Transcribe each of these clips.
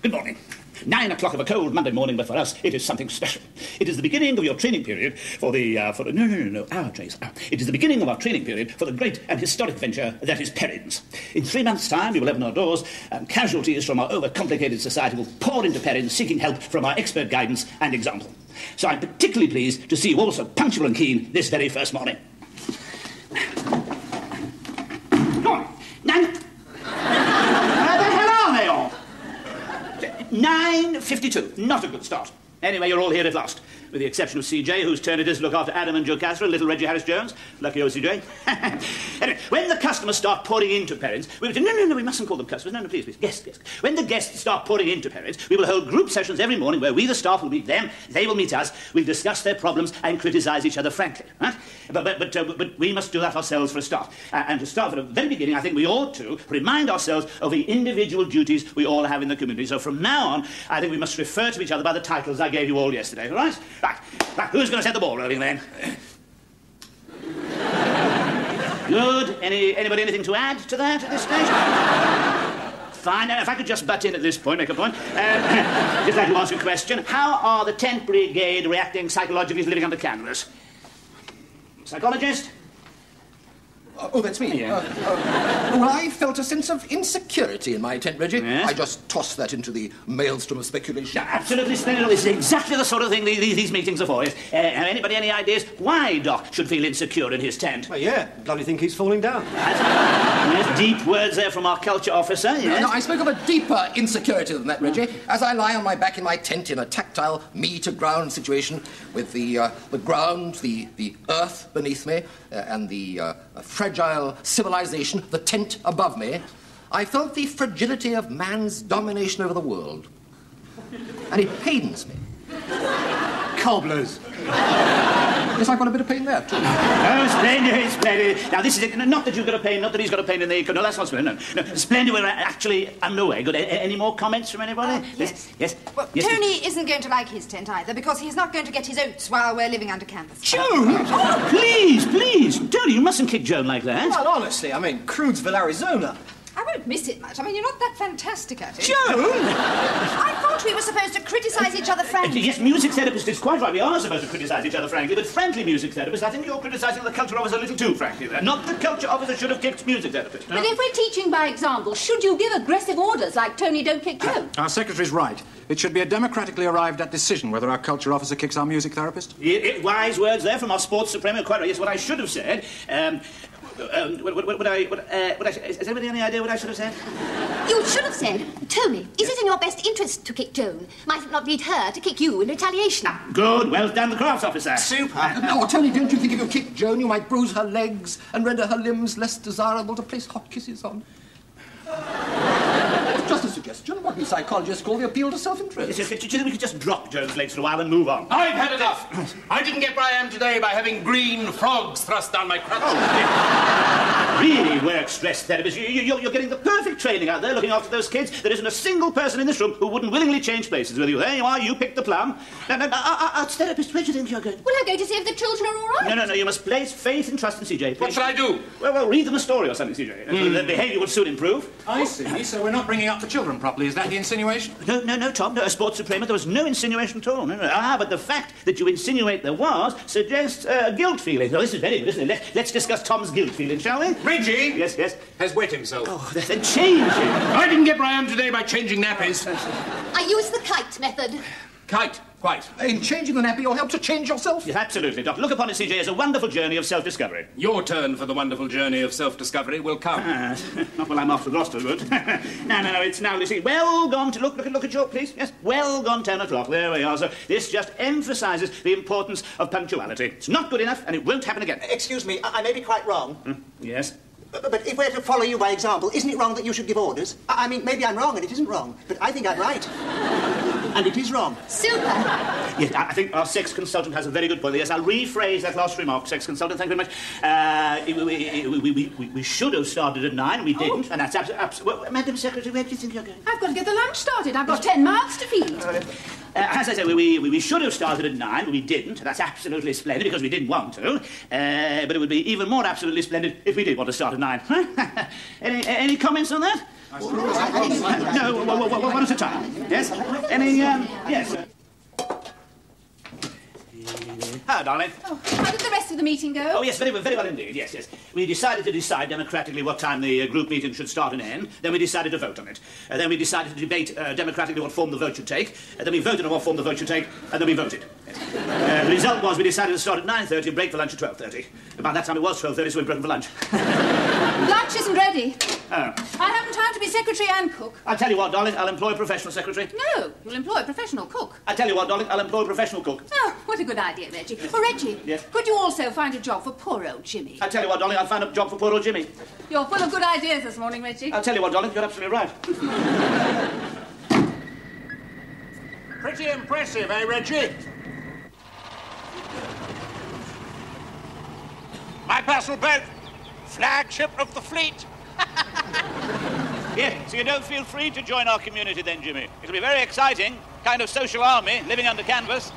Good morning. 9 o'clock of a cold Monday morning, but for us, it is something special. It is the beginning of your training period for the, our trace. It is the beginning of our training period for the great and historic venture that is Perrin's. In 3 months' time, we will open our doors, and casualties from our overcomplicated society will pour into Perrin's, seeking help from our expert guidance and example. So I'm particularly pleased to see you all so punctual and keen this very first morning. Come on, 9... Where the hell are they all? 9:52. Not a good start. Anyway, you're all here at last, with the exception of CJ, whose turn it is to look after Adam and Joe Castro, little Reggie Harris-Jones. Lucky old CJ. Anyway, when the customers start pouring into Perrin's, we will... No, we mustn't call them customers. No, please. Guests. When the guests start pouring into Perrin's, we will hold group sessions every morning where we, the staff, will meet them, they will meet us, we'll discuss their problems and criticise each other frankly. Right? But we must do that ourselves for a start. And to start from the very beginning, I think we ought to remind ourselves of the individual duties we all have in the community. So from now on, I think we must refer to each other by the titles I gave you all yesterday, all right? Right, who's going to set the ball rolling then? Good. Anybody anything to add to that at this stage? Fine. Now, if I could just butt in at this point, make a point. Just like to ask you a question. How are the 10th Brigade reacting psychologically to living under canvas? Psychologist? Oh, that's me. Yeah. Well, I felt a sense of insecurity in my tent, Reggie. Yes? I just tossed that into the maelstrom of speculation. Yeah, absolutely splendid. This is exactly the sort of thing these meetings are for. Anybody any ideas why Doc should feel insecure in his tent? Well, yeah. Bloody think he's falling down. Yes, deep words there from our culture officer, yes. No, I spoke of a deeper insecurity than that, Reggie. As I lie on my back in my tent in a tactile me-to-ground situation with the ground, the earth beneath me, and the fragile civilization, the tent above me, I felt the fragility of man's domination over the world. And it pains me. Cobblers. Yes, I've got a bit of pain there, too. Oh, splendid. Now, this is it. Not that you've got a pain, not that he's got a pain in the... No, that's not splendid. No. Splendid, we're actually underway. Good. Any more comments from anybody? Yes. Well, yes, Tony isn't going to like his tent either, because he's not going to get his oats while we're living under canvas. Joan! Oh, please. Tony, you mustn't kick Joan like that. Well, honestly, I mean, Crudesville, Arizona. I won't miss it much. I mean, you're not that fantastic at it. Joan! I thought we were supposed to criticise each other frankly. Yes, music therapist is quite right. We are supposed to criticise each other frankly, but frankly, music therapist, I think you're criticising the culture officer a little too frankly there. Not the culture officer should have kicked music therapist. But if we're teaching by example, should you give aggressive orders like Tony don't kick Joan? Our secretary's right. It should be a democratically arrived at decision whether our culture officer kicks our music therapist. Wise words there from our sports supremo. Quite right. Yes, what I should have said... Has anybody any idea what I should have said? You should have said, Tony, is it in your best interest to kick Joan? Might it not lead her to kick you in retaliation? Good, well done, the crafts officer. Super. No, Tony, don't you think if you kicked Joan, you might bruise her legs and render her limbs less desirable to place hot kisses on? Just a suggestion. What we psychologists call the appeal to self-interest. Do you think we could just drop Joan's legs for a while and move on? I've had enough. I didn't get where I am today by having green frogs thrust down my crutch. Really work stress therapist. You're getting the perfect training out there looking after those kids. There isn't a single person in this room who wouldn't willingly change places with you. There you are, you picked the plum. Now, arts therapist, where do you think you're going? Well, I'm going to see if the children are all right. No, you must place faith and trust in CJ. Please. What should I do? Well, read them a story or something, CJ. Their behaviour will soon improve. I see. So we're not bringing up the children properly. Is that the insinuation? No, Tom. No, a sports supremo. There was no insinuation at all. No. But the fact that you insinuate there was suggests a guilt feeling. No, this is very good, isn't it? Let's discuss Tom's guilt feeling, shall we? Reggie! Yes. Has wet himself. Oh, then change him. I didn't get where I am today by changing nappies. I use the kite method. Kite, quite. In changing the nappy, you'll help to change yourself? Yes, absolutely, Doc. Look upon it, CJ, as a wonderful journey of self-discovery. Your turn for the wonderful journey of self-discovery will come. Not while I'm off to Gloucesterwood. No, it's now, you see, well gone to look at your, please. Yes, well gone 10 o'clock. There we are. So this just emphasises the importance of punctuality. It's not good enough, and it won't happen again. Excuse me, I may be quite wrong. Yes? But if we're to follow you by example, isn't it wrong that you should give orders? I mean, maybe I'm wrong and it isn't wrong, but I think I'm right. And it is wrong. Super. Yes, I think our sex consultant has a very good point. Yes, I'll rephrase that last remark, sex consultant. Thank you very much. We should have started at 9, and we didn't, and that's absolutely... Well, Madam Secretary, where do you think you're going? I've got to get the lunch started. I've got 10 mouths to feed. As I said, we should have started at 9, but we didn't. That's absolutely splendid, because we didn't want to. But it would be even more absolutely splendid if we did want to start at 9. Any comments on that? No, one at a time. Yes? Any, yes. Hello, darling. Oh, how did the rest of the meeting go? Oh, yes, very well indeed, yes. We decided to decide democratically what time the group meeting should start and end. Then we decided to vote on it. Then we decided to debate democratically what form the vote should take. Then we voted on what form the vote should take, and then we voted. Yes. The result was we decided to start at 9:30 and break for lunch at 12:30. By that time it was 12:30, so we'd broken for lunch. Lunch isn't ready. Oh. I haven't time to be secretary and cook. I'll tell you what, darling, I'll employ a professional secretary. No, you'll employ a professional cook. I'll tell you what, darling, I'll employ a professional cook. Oh, what a good idea, Reggie. Oh, Reggie, yes? Could you also find a job for poor old Jimmy? I'll tell you what, darling, I'll find a job for poor old Jimmy. You're full of good ideas this morning, Reggie. I'll tell you what, darling, you're absolutely right. Pretty impressive, eh, Reggie? My personal boat, flagship of the fleet. Yeah, so you don't feel free to join our community then, Jimmy? It'll be very exciting, kind of social army, living under canvas.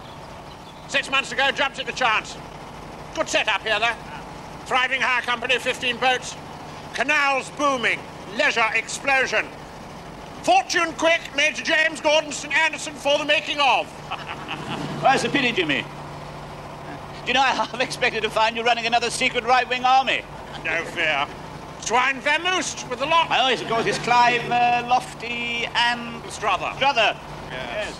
6 months ago, jumped at the chance. Good setup here, though. Thriving hire company, 15 boats. Canals booming. Leisure explosion. Fortune quick, Major James Gordon St. Anderson for the making of. Well, it's a pity, Jimmy. Do you know, I half expected to find you running another secret right-wing army. No fear. Swine vamoosed with the lot. Oh, yes, of course, it's Clive, Lofty, and... Strother. Strother. Yes.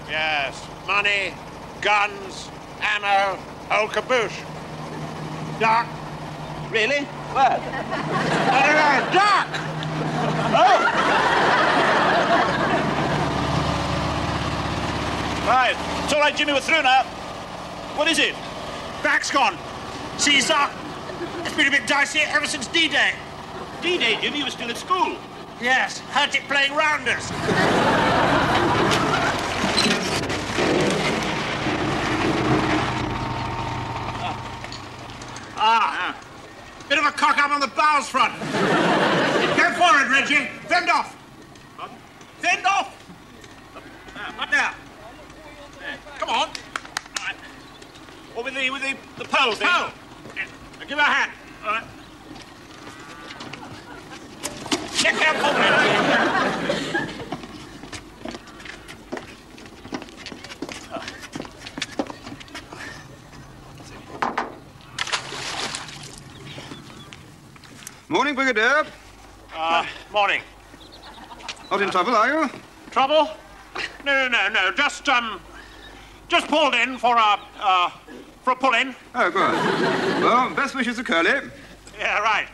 Yes. Money, guns, ammo, whole caboose. Dark. Really? Where? No, dark! Oh! Right. It's all right, Jimmy, we're through now. What is it? Back's gone. Caesar. It's been a bit dicey ever since D-Day. D-Day, Jimmy, you were still at school. Yes, heard it playing rounders. Bit of a cock-up on the bows front. Go forward, Reggie. Fend off. Fend off. Up there. Come on. Or with the pole thing? Pole. Now give her a hand. All right. Get careful, Reggie. Morning, Brigadier. Morning. Not in trouble, are you? Trouble? No. Just pulled in for a pull-in. Oh, good. Well, best wishes to Curly. Yeah, right.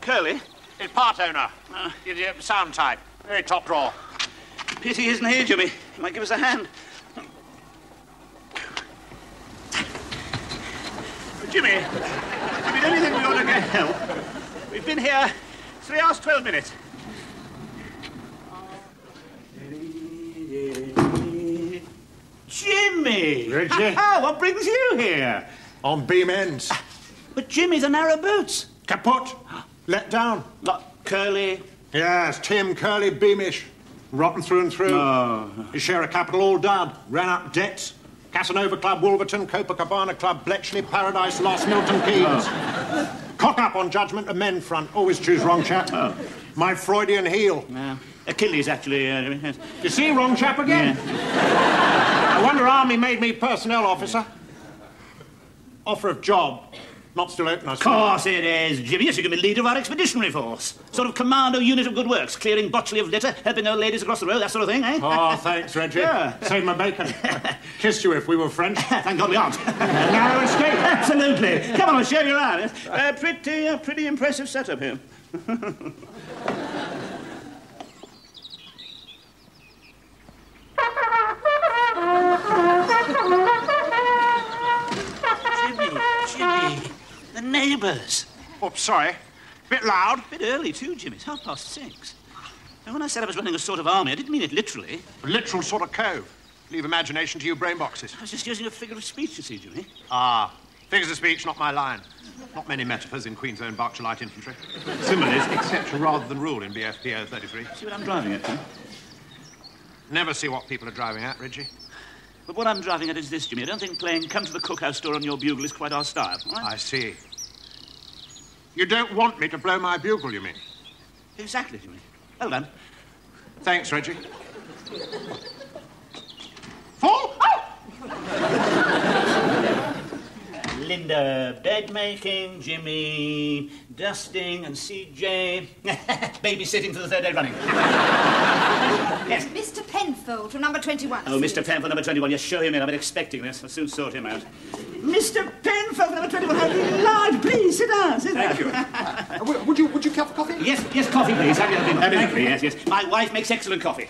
Curly? His part owner. Sound type. Very top drawer. Pity he isn't here, Jimmy. He might give us a hand. Jimmy, don't you think we ought to get help? We've been here 3 hours, 12 minutes. Jimmy! Reggie? What brings you here? On beam ends. But Jimmy, the narrow boots. Kaput. Let down. Curly. Yes, Tim Curly Beamish. Rotten through and through. Oh. His share of capital all done. Ran up debts. Casanova Club, Wolverton, Copacabana Club, Bletchley, Paradise Lost, Milton Keynes. Cock up on judgment of men front. Always choose wrong chap. My Freudian heel. Achilles, actually. Yes. You see, wrong chap again? Yeah. I wonder Army made me personnel officer. Offer of job. Not still open, I suppose. Of course it is, Jimmy. Yes, you can be leader of our expeditionary force. Sort of commando unit of good works, clearing botchley of litter, helping old ladies across the road, that sort of thing, eh? Oh, thanks, Reggie. Yeah. Save my bacon. Kissed you if we were French. Thank God we aren't. Narrow escape. Absolutely. Come on, I'll show you around. Pretty impressive setup here. Jimmy, the neighbours. Oops, sorry. Bit loud. Bit early, too, Jimmy. It's 6:30. Now, when I said I was running a sort of army, I didn't mean it literally. A literal sort of cove. Leave imagination to you brain boxes. I was just using a figure of speech, you see, Jimmy. Figures of speech, not my line. Not many metaphors in Queen's Own Berkshire Light Infantry. Similes, exception rather than rule in BFPO 33. See what I'm driving at, Jimmy? Never see what people are driving at, Reggie. But what I'm driving at is this, Jimmy. I don't think playing Come to the Cookhouse Store on your bugle is quite our style. Right? I see. You don't want me to blow my bugle, you mean? Exactly, Jimmy. Well done. Thanks, Reggie. Fall? Oh! Linda, bed making, Jimmy, dusting, and CJ babysitting for the 3rd day running. Yes. Mr. Penfold from number 21. Oh, Mr. Penfold, number 21. Yes, show him in. I've been expecting this. I'll soon sort him out. Mr. Penfold, number 21. How large. Please, sit down. Sit down. Thank you. Would you care for coffee? Yes, coffee, please. Have you, yes. My wife makes excellent coffee.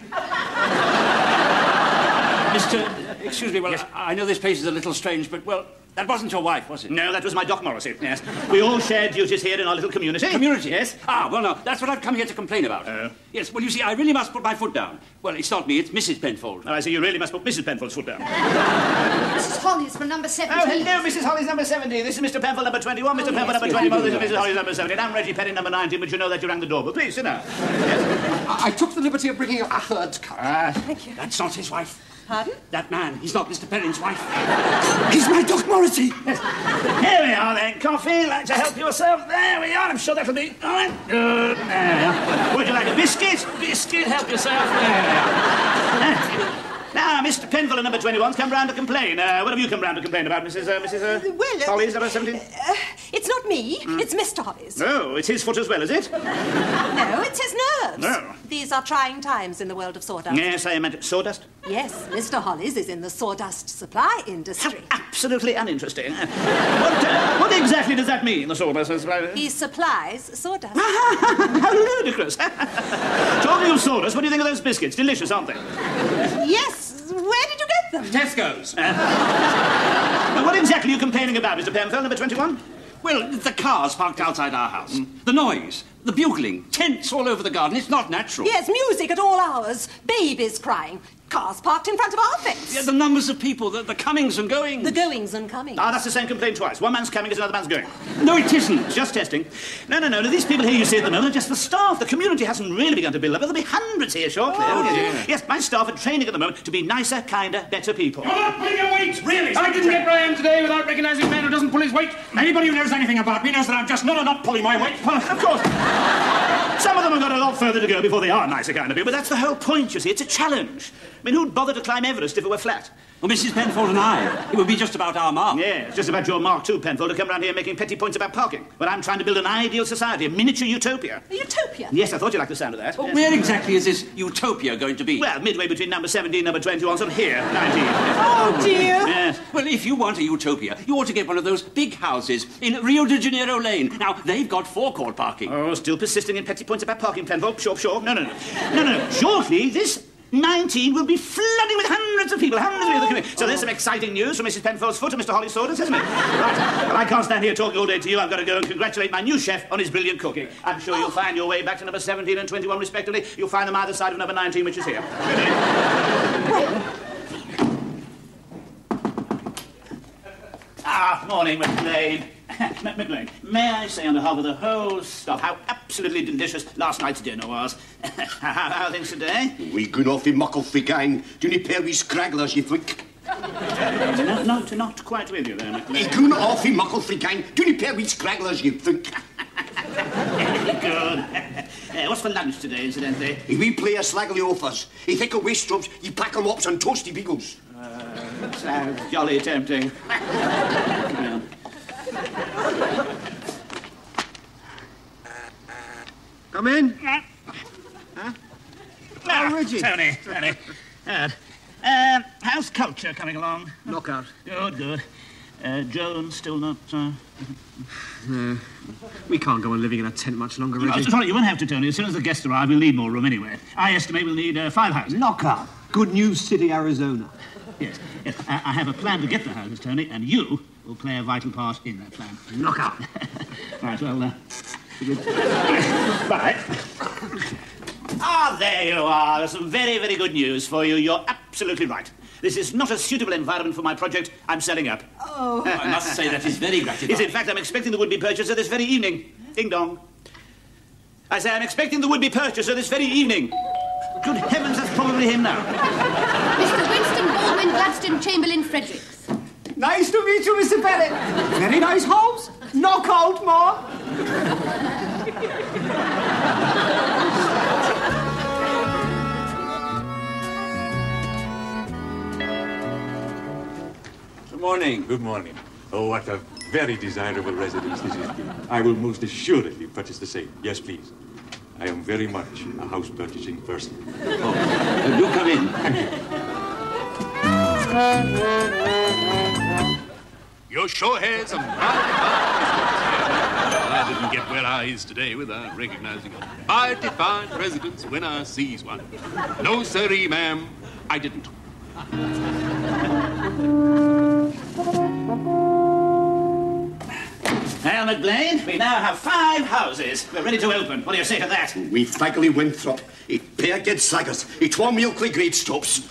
Excuse me, well, yes. I know this place is a little strange, but, well, that wasn't your wife, was it? No, that was my Doc Morrissey, yes. We all share duties here in our little community. Community? Yes. Ah, well, no, that's what I've come here to complain about. Oh. Yes, well, you see, I really must put my foot down. Well, it's not me, it's Mrs. Penfold. Oh, I see, you really must put Mrs. Penfold's foot down. Mrs. Hollis from number 17. Oh, hello, Mrs. Hollis, number 70. This is Mr. Penfold, number 21. Mr. Penfold, number 21. This is Mrs. Hollis, number 70. I'm Reggie Perrin, number 19, but you know that you rang the doorbell. Please, sit down. Yes. I took the liberty of bringing a third cup. Thank you. That's not his wife. Pardon? That man, he's not Mr. Perrin's wife. He's my Doc Morrissey. Yes. Here we are, then. Coffee. Like to help yourself? There we are. I'm sure that'll be all right. Good. There we are. Would you like a biscuit? Biscuit. Help yourself. There we are. Now, Mr. Penfold, number 21's come round to complain. What have you come round to complain about, Mrs. Hollis, number 17? It's not me. It's Mr. Hollis. Oh, it's his foot as well, is it? No, it's his nerves. No. These are trying times in the world of sawdust. Yes, I meant sawdust. Yes, Mr. Hollis is in the sawdust supply industry. Absolutely uninteresting. What exactly does that mean, the sawdust supply? He supplies sawdust. How ludicrous. Talking of sawdust, what do you think of those biscuits? Delicious, aren't they? Yes. Where did you get them? Tesco's. What exactly are you complaining about, Mr. Penfold, number 21? Well, the cars parked outside our house. The noise, the bugling, tents all over the garden. It's not natural. Yes, music at all hours. Babies crying. Cars parked in front of our fence. Yeah, the numbers of people, the comings and goings. The goings and comings. Ah, that's the same complaint twice. One man's coming as another man's going. No, it isn't. Just testing. No. These people here you see at the moment are just the staff. The community hasn't really begun to build up. There'll be hundreds here shortly. Oh, dear. Yes, my staff are training at the moment to be nicer, kinder, better people. You're not pulling your weight, really. I didn't get where I am today without recognising a man who doesn't pull his weight. Anybody who knows anything about me knows that I'm just not pulling my weight. Of course. Some of them have got a lot further to go before they are nicer, kind of people, but that's the whole point, you see. It's a challenge. I mean, who'd bother to climb Everest if it were flat? Well, Mrs. Penfold and I, it would be just about our mark. Yeah, it's just about your mark too, Penfold, to come round here making petty points about parking. But I'm trying to build an ideal society, a miniature utopia. A utopia? Yes, I thought you'd like the sound of that. Well, Yes. where exactly is this utopia going to be? Well, midway between number 17, number 21, sort of here, 19. Oh, dear. Yes. Well, if you want a utopia, you ought to get one of those big houses in Rio de Janeiro Lane. Now, they've got forecourt parking. Oh, still persisting in petty points about parking, Penfold. Sure. No. Shortly, this 19 will be flooding with hundreds of people, So there's some exciting news from Mrs. Penfold's foot and Mr. Hollis' sawdust, isn't it? Right. Well, I can't stand here talking all day to you. I've got to go and congratulate my new chef on his brilliant cooking. I'm sure you'll find your way back to number 17 and 21, respectively. You'll find them either side of number 19, which is here. Morning, McLean. McLean, may I say on behalf of the whole staff how absolutely delicious last night's dinner was. How are things today? We good off in muckle gang. Do you pair we scragglers, you think? Not quite with you there, McLean. We good off in muckle gang. Do you pair we scragglers, you think? Good. What's for lunch today, incidentally? We play a slaggly offers. You think of waste drops, you pack 'em up on toasty beagles. Sounds jolly tempting. Come in. Huh? Oh, Reggie. Tony. How's culture coming along? Knockout. Good. Joan still not... No. We can't go on living in a tent much longer, Reggie. Sorry, you won't have to, Tony. As soon as the guests arrive, we'll need more room anyway. I estimate we'll need 5 houses. Knockout. Good News City, Arizona. Yes. I have a plan to get the houses, Tony, and you will play a vital part in that plan. Knockout. Right, well, Bye. There you are. There's some very, very good news for you. You're absolutely right. This is not a suitable environment for my project. I'm selling up. Oh. I must say that is very gratifying. Yes, in fact, I'm expecting the would-be purchaser this very evening. Ding dong. I say I'm expecting the would-be purchaser this very evening. Good heavens, that's probably him now. Mr. Winston Baldwin Gladstone Chamberlain Fredericks. Nice to meet you, Mr. Perrin. Very nice house. Knockout, Ma. morning. Good morning. Oh, what a very desirable residence this is. I will most assuredly purchase the same. Yes, please. I am very much a house-purchasing person. Oh, do come in. Thank you. You sure has a mighty I didn't get where I is today without recognizing a mighty fine residence when I sees one. No, sirree, ma'am, I didn't. Well, McBlain, we now have 5 houses. We're ready to open. What do you say to that? We faggly Winthrop. He pair get saggers. He twa milkly great stops.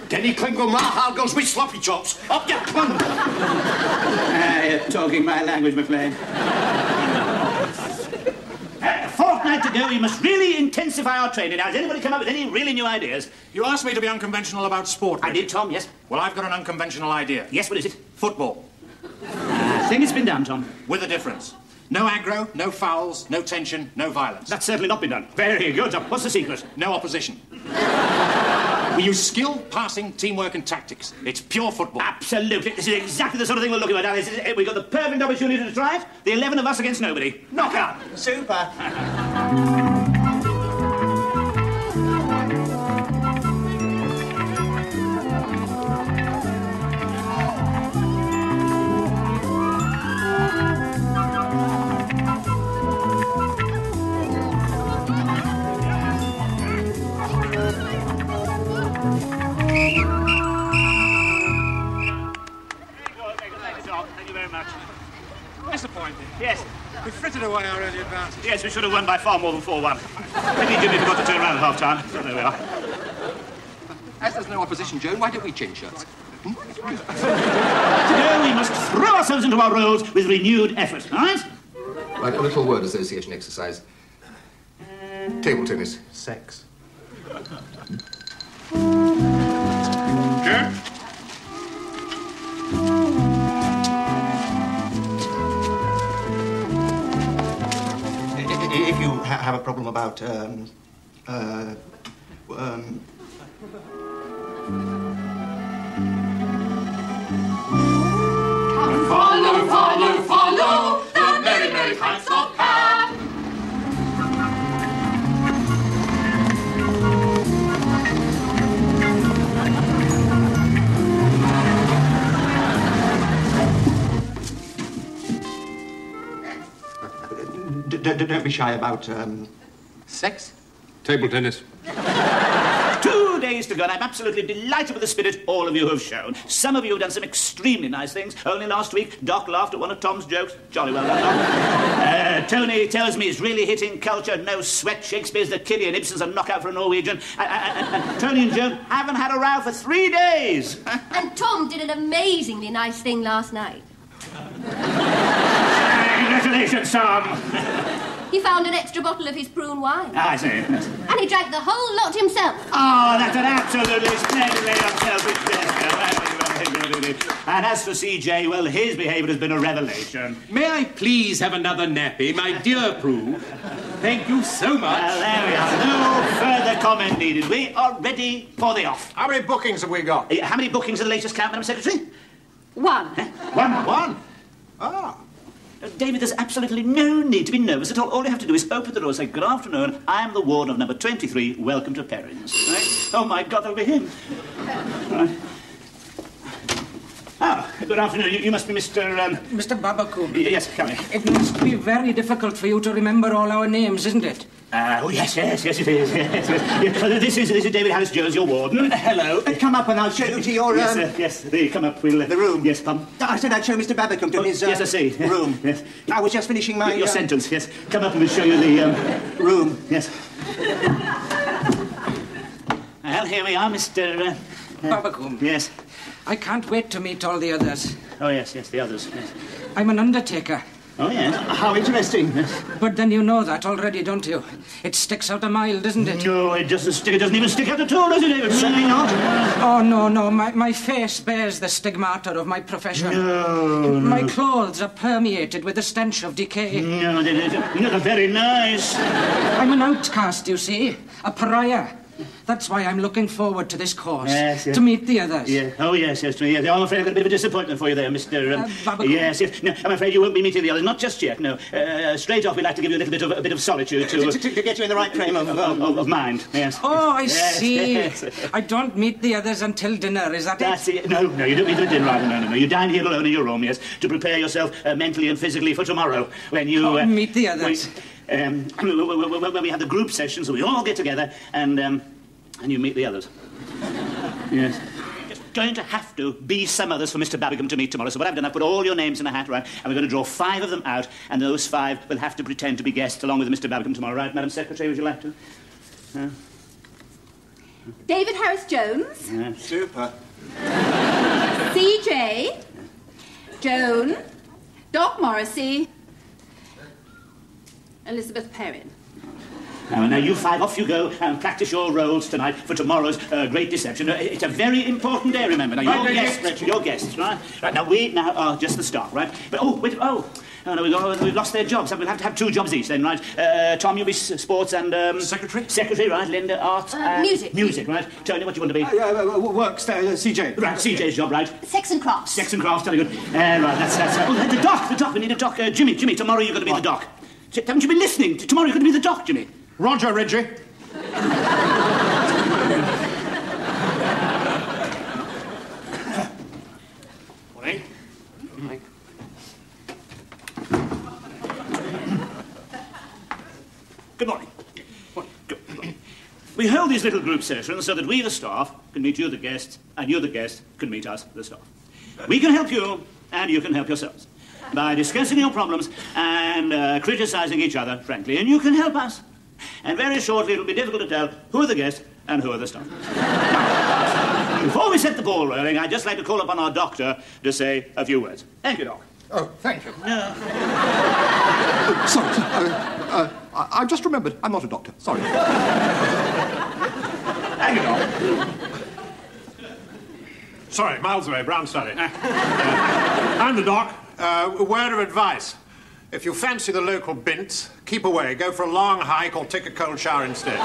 Then he clingle my hargles with sloppy chops. Up you come! You're talking my language, McBlain. A fortnight to go, we must really intensify our training. Now, has anybody come up with any really new ideas? You asked me to be unconventional about sport. I did, Tom, yes. Well, I've got an unconventional idea. Yes, what is it? Football. I think it's been done, Tom. With a difference. No aggro, no fouls, no tension, no violence. That's certainly not been done. Very good, Tom. What's the secret? No opposition. We use skill, passing, teamwork and tactics. It's pure football. Absolutely. This is exactly the sort of thing we're looking at. Now, we've got the perfect opportunity to try it. The 11 of us against nobody. Knock out. Super. Disappointing. Yes. We frittered away our early advantage. Yes, we should have won by far more than 4-1. Maybe Jimmy forgot to turn around at half-time. So there we are. As there's no opposition, Joan, why don't we change shirts? Today we must throw ourselves into our roles with renewed effort, all right? Right, a little word association exercise. Table tennis. Sex. Joan? If you have a problem about, Follow, follow, follow the merry, merry kites of Pan. don't be shy about, Sex? Table tennis. 2 days to go, and I'm absolutely delighted with the spirit all of you have shown. Some of you have done some extremely nice things. Only last week, Doc laughed at one of Tom's jokes. Jolly well done, Doc. Tony tells me it's really hitting culture. No sweat. Shakespeare's the kiddie and Ibsen's a knockout for a Norwegian. And Tony and Joan haven't had a row for 3 days. And Tom did an amazingly nice thing last night. Congratulations, Tom. He found an extra bottle of his prune wine. I see. And he drank the whole lot himself. Oh, that's an absolutely splendidly unselfish gesture. And as for CJ, well, his behaviour has been a revelation. May I please have another nappy, my dear Prue? Thank you so much. Well, there we are. No further comment needed. We are ready for the off. How many bookings have we got? How many bookings are the latest count, Madam Secretary? 1. One. Ah. David, there's absolutely no need to be nervous at all. All you have to do is open the door and say, "Good afternoon, I am the warden of number 23. Welcome to Perrin's." Right? Oh, my God, that'll be him. Right. Ah, good afternoon. You must be Mr. Mr. Babacoon. Yes, come in. It must be very difficult for you to remember all our names, isn't it? Oh, yes, it is. Yes. This is David Harris-Jones, your warden. Hello. Come up and I'll show you to your, Yes, come up. The room. Yes, come. I said I'd show Mr. Babbacombe to his, yes, I see. room. Yes. I was just finishing my... Your sentence, yes. Come up and we'll show you the, room. Yes. Well, here we are, Mr. Babbacombe. Yes. I can't wait to meet all the others. Oh, yes, the others, yes. I'm an undertaker. Oh, yes. How interesting. But then you know that already, don't you? It sticks out a mile, doesn't it? No, it doesn't stick. It doesn't even stick out at all, does it, David? Certainly not. Oh, no. My face bears the stigmata of my profession. No. My clothes are permeated with the stench of decay. No, you're not very nice. I'm an outcast, you see. A pariah. That's why I'm looking forward to this course. Yes, yes. To meet the others. Yeah. Oh, yes, yes. Yeah. I'm afraid I've got a bit of a disappointment for you there, Mr. Babacombe. Yes, yes. No, I'm afraid you won't be meeting the others. Not just yet, no. Straight off, we'd like to give you a bit of solitude to get you in the right frame of mind, yes. Oh, I yes, see. Yes. I don't meet the others until dinner, is that That's it? No, you don't meet them at dinner either. No. You dine here alone in your room, yes, to prepare yourself mentally and physically for tomorrow when you... meet the others. When we have the group sessions, so we all get together and you meet the others. Yes. It's going to have to be some others for Mr. Babacombe to meet tomorrow. So what I've done, I've put all your names in a hat, right, and we're going to draw 5 of them out, and those 5 will have to pretend to be guests along with Mr. Babacombe tomorrow, right, Madam Secretary? Would you like to? David Harris-Jones. Yeah. Super. C.J. Joan. Doc Morrissey. Elizabeth Perrin. Now, you 5, off you go and practice your roles tonight for tomorrow's great deception. It's a very important day, remember. Now, your guests, right? Right, now, we are just the staff, right? But, wait, no, we've lost their jobs. We'll have to have 2 jobs each then, right? Tom, you'll be sports and... Secretary. Secretary, right. Linda, arts and... Music. Music, right. Tony, what do you want to be? Works, CJ. Right, CJ's job, right. Sex and crafts. Sex and crafts, very good. Right, that's... the doc, we need a doc. Jimmy, tomorrow you're going to be the doc. Haven't you been listening? Tomorrow you're going to be the doc, Jimmy. Roger, Reggie. Morning. Good morning. Good morning. We hold these little group sessions so that we, the staff, can meet you, the guests, and you, the guests, can meet us, the staff. We can help you, and you can help yourselves by discussing your problems and criticising each other, frankly, and you can help us. And very shortly, it'll be difficult to tell who are the guests and who are the staff. Before we set the ball rolling, I'd just like to call upon our doctor to say a few words. Thank you, Doc. Oh, thank you. Sorry, I've just remembered. I'm not a doctor. Sorry. Thank you, Doc. Sorry, miles away, Brown study. I'm the doc. A word of advice. If you fancy the local bint, keep away. Go for a long hike or take a cold shower instead.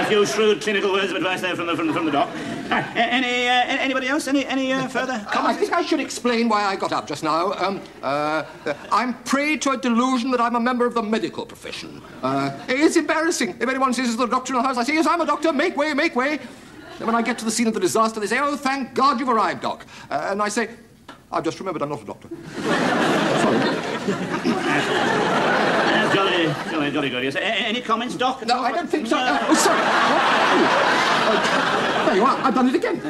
A few shrewd clinical words of advice there from the doc. Anybody else? Any further comments? I think I should explain why I got up just now. I'm prey to a delusion that I'm a member of the medical profession. It's embarrassing. If anyone says there's a doctor in the house, I say, yes, I'm a doctor. Make way, make way. Then when I get to the scene of the disaster, they say, oh, thank God you've arrived, Doc. And I say, I've just remembered I'm not a doctor. Sorry. Jolly good, yes. Any comments, Doc? No, I don't think so. Sorry. There you are. I've done it again.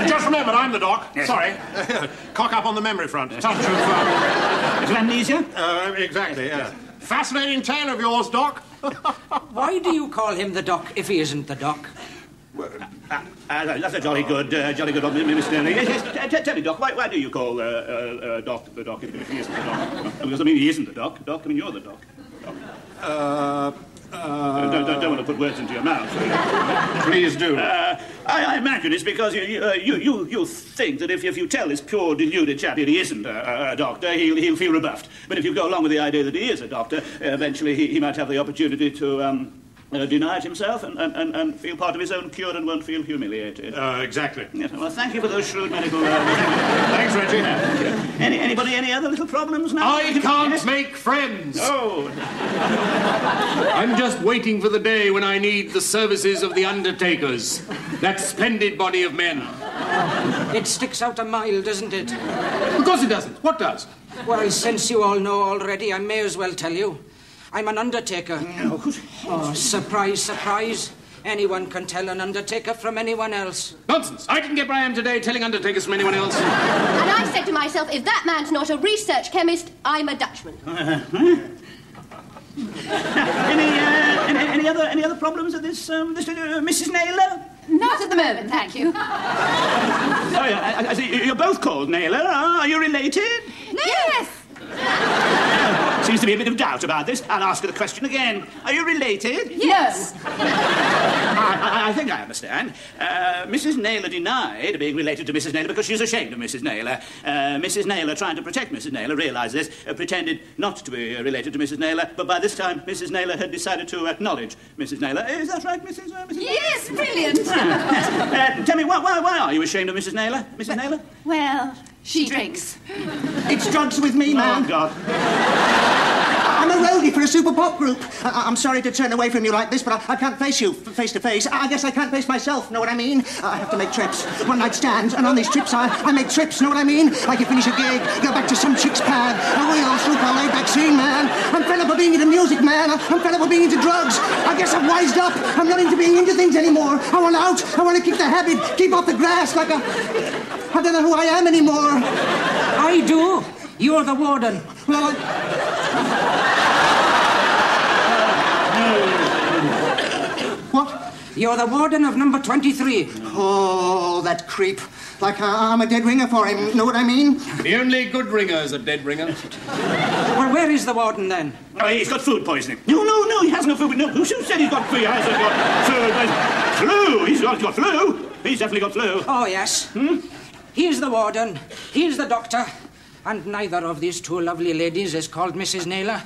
Just remembered, I'm the doc. Yes. Sorry. Cock up on the memory front. Touch of... Is it amnesia? Exactly, yeah. Fascinating tale of yours, Doc. Why do you call him the doc if he isn't the doc? That's a jolly good one, Mr. Yes, tell me, Doc, why do you call Doc the doc if he isn't the doc? Because, I mean, he isn't the doc. Doc, I mean, you're the doc. Don't want to put words into your mouth. Please do. I imagine it's because you think that if you tell this poor, deluded chap that he isn't a doctor, he'll feel rebuffed. But if you go along with the idea that he is a doctor, eventually he might have the opportunity to deny it himself and feel part of his own cure and won't feel humiliated. Exactly. Yes, well, thank you for those shrewd medical... Thanks, Reggie. Anybody, any other little problems now? I can't make friends. Oh. I'm just waiting for the day when I need the services of the undertakers. That splendid body of men. It sticks out a mile, doesn't it? Of course it doesn't. What does? Well, since you all know already, I may as well tell you. I'm an undertaker. Oh, surprise, surprise. Anyone can tell an undertaker from anyone else. Nonsense. I didn't get where I am today telling undertakers from anyone else. And I said to myself, if that man's not a research chemist, I'm a Dutchman. Any other problems with this, Mrs. Naylor? Not at the moment, thank you. Sorry, I see you're both called Naylor. Are you related? Yes. seems to be a bit of doubt about this. I'll ask her the question again. Are you related? Yes. I think I understand. Mrs. Naylor denied being related to Mrs. Naylor because she's ashamed of Mrs. Naylor. Mrs. Naylor, trying to protect Mrs. Naylor, realised this, pretended not to be related to Mrs. Naylor, but by this time Mrs. Naylor had decided to acknowledge Mrs. Naylor. Is that right, Mrs. Naylor? Yes, brilliant. Tell me, why are you ashamed of Mrs. Naylor? Mrs. Naylor? Well, she drinks. It's drugs with me, man. Oh, God. I'm a roadie for a super pop group. I'm sorry to turn away from you like this, but I can't face you face to face. I guess I can't face myself, know what I mean? I have to make trips, one-night stands, and on these trips I make trips, know what I mean? Like you finish a gig, go back to some chick's pad, a real super laid-back scene, man. I'm fed up of being into music, man. I'm fed up of being into drugs. I guess I've wised up. I'm not into being into things anymore. I want out. I want to kick the habit, keep off the grass like a... I don't know who I am anymore. I do. You're the warden. Well, What? You're the warden of number 23. Oh, that creep. Like I'm a dead ringer for him, know what I mean? The only good ringer is a dead ringer. Well, where is the warden, then? Oh, he's got food poisoning. No, he hasn't got food. No, who said he's got food? He hasn't got food poisoning. Flu. He's got flu. He's definitely got flu. Oh, yes. He's the warden. He's the doctor. And neither of these two lovely ladies is called Mrs. Naylor.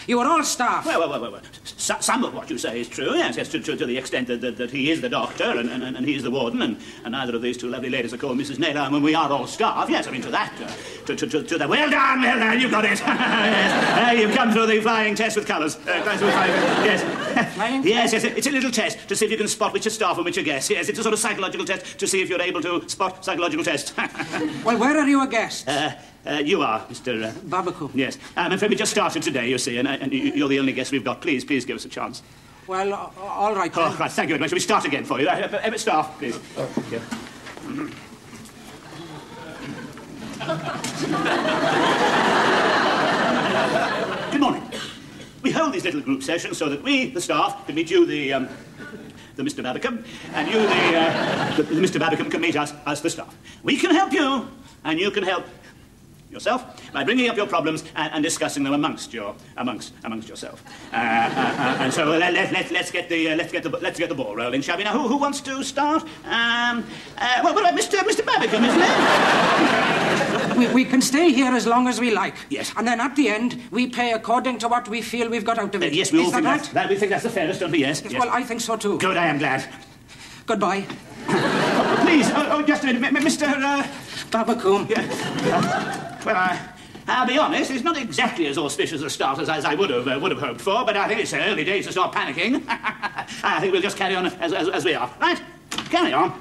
You are all staff. Well. Some of what you say is true, yes, to the extent that he is the doctor and he is the warden, and neither of these two lovely ladies are called Mrs. Naylor, and when we are all staff, yes, I mean, to that, to the... Well done, you got it. Yes. You've come through the flying test with colours. Yes. Flying yes, yes, it's a little test to see if you can spot which are staff and which are guests. Yes, it's a sort of psychological test to see if you're able to spot psychological tests. Well, where are you a guest? You are, Mr... Babaku. Yes. I'm afraid we just started today, you see, and you're the only guest we've got. Please give us a chance. Well, all right, then. Oh, right, thank you very much. Shall we start again for you? Staff, please. Thank you. Good morning. We hold these little group sessions so that we, the staff, can meet you, the Mr. Babacom, and you, the Mr. Babacom, can meet us as the staff. We can help you, and you can help yourself by bringing up your problems and discussing them amongst yourself. And so let's get the ball rolling, shall we? Now, who wants to start? Well, what about Mr. Babacom, isn't it? We can stay here as long as we like. Yes. And then at the end, we pay according to what we feel we've got out of it. Yes, we all think right? that. We think that's the fairest, don't we? Yes. Well, I think so too. Good, I am glad. Goodbye. Please, just a minute, Mr. Babacoom. Yeah. Well, I'll be honest, it's not exactly as auspicious a start as I would have hoped for, but I think it's early days to start panicking. I think we'll just carry on as we are. Right? Carry on.